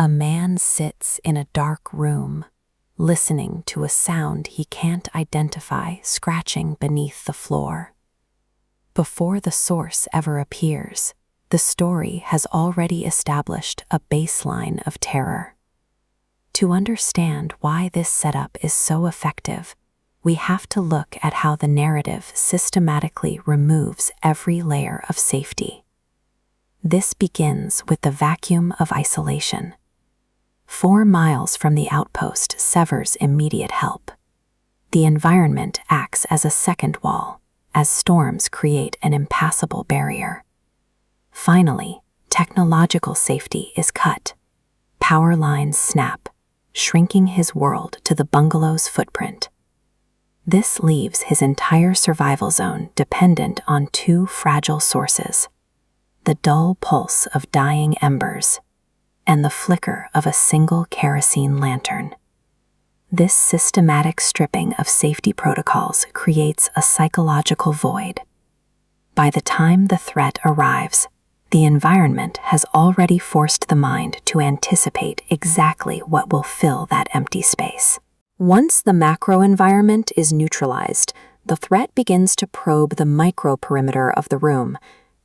A man sits in a dark room, listening to a sound he can't identify scratching beneath the floor. Before the source ever appears, the story has already established a baseline of terror. To understand why this setup is so effective, we have to look at how the narrative systematically removes every layer of safety. This begins with the vacuum of isolation. 4 miles from the outpost severs immediate help. The environment acts as a second wall, as storms create an impassable barrier. Finally, technological safety is cut. Power lines snap, shrinking his world to the bungalow's footprint. This leaves his entire survival zone dependent on 2 fragile sources: the dull pulse of dying embers and the flicker of a single kerosene lantern. This systematic stripping of safety protocols creates a psychological void. By the time the threat arrives, the environment has already forced the mind to anticipate exactly what will fill that empty space. Once the macro environment is neutralized, the threat begins to probe the micro perimeter of the room.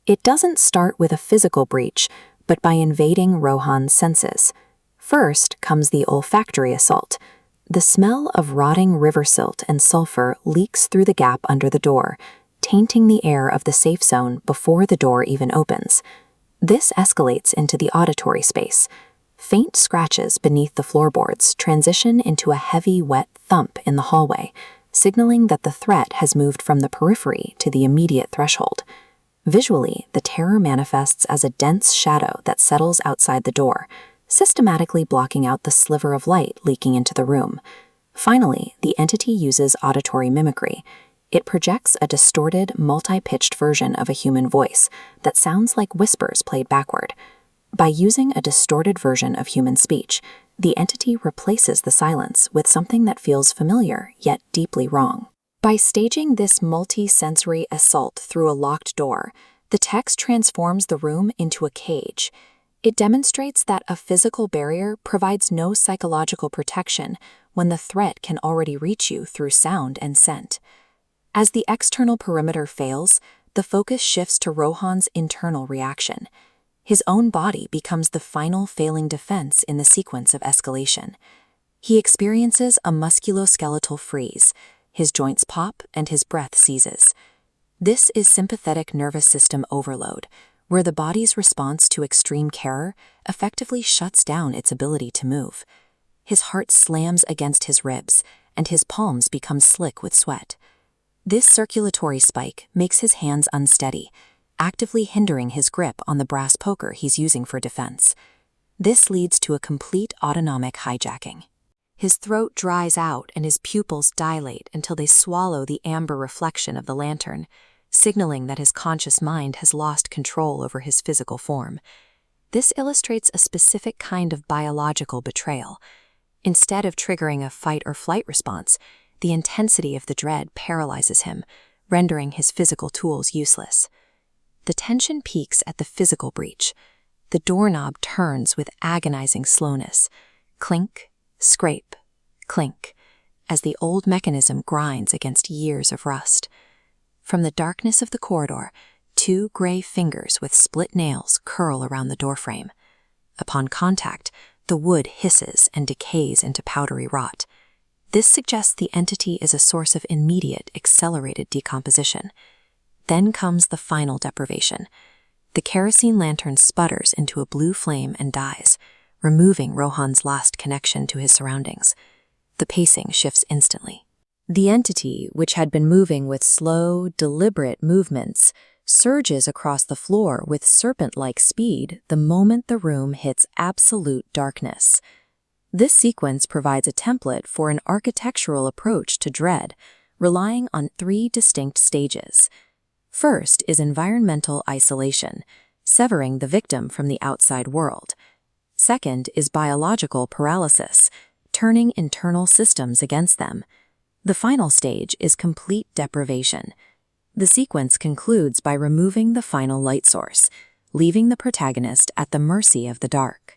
It doesn't start with a physical breach, but by invading Rohan's senses. First comes the olfactory assault. The smell of rotting river silt and sulfur leaks through the gap under the door, tainting the air of the safe zone before the door even opens. This escalates into the auditory space. Faint scratches beneath the floorboards transition into a heavy, wet thump in the hallway, signaling that the threat has moved from the periphery to the immediate threshold. Visually, the terror manifests as a dense shadow that settles outside the door, systematically blocking out the sliver of light leaking into the room. Finally, the entity uses auditory mimicry. It projects a distorted, multi-pitched version of a human voice that sounds like whispers played backward. By using a distorted version of human speech, the entity replaces the silence with something that feels familiar yet deeply wrong. By staging this multi-sensory assault through a locked door, the text transforms the room into a cage. It demonstrates that a physical barrier provides no psychological protection when the threat can already reach you through sound and scent. As the external perimeter fails, the focus shifts to Rohan's internal reaction. His own body becomes the final failing defense in the sequence of escalation. He experiences a musculoskeletal freeze. His joints pop and his breath seizes. This is sympathetic nervous system overload, where the body's response to extreme terror effectively shuts down its ability to move. His heart slams against his ribs, and his palms become slick with sweat. This circulatory spike makes his hands unsteady, actively hindering his grip on the brass poker he's using for defense. This leads to a complete autonomic hijacking. His throat dries out and his pupils dilate until they swallow the amber reflection of the lantern, signaling that his conscious mind has lost control over his physical form. This illustrates a specific kind of biological betrayal. Instead of triggering a fight or flight response, the intensity of the dread paralyzes him, rendering his physical tools useless. The tension peaks at the physical breach. The doorknob turns with agonizing slowness. Clink, scrape, clink, as the old mechanism grinds against years of rust. From the darkness of the corridor, 2 gray fingers with split nails curl around the doorframe. Upon contact, the wood hisses and decays into powdery rot. This suggests the entity is a source of immediate, accelerated decomposition. Then comes the final deprivation. The kerosene lantern sputters into a blue flame and dies, removing Rohan's last connection to his surroundings. The pacing shifts instantly. The entity, which had been moving with slow, deliberate movements, surges across the floor with serpent-like speed the moment the room hits absolute darkness. This sequence provides a template for an architectural approach to dread, relying on 3 distinct stages. First is environmental isolation, severing the victim from the outside world. Second is biological paralysis, turning internal systems against them. The final stage is complete deprivation. The sequence concludes by removing the final light source, leaving the protagonist at the mercy of the dark.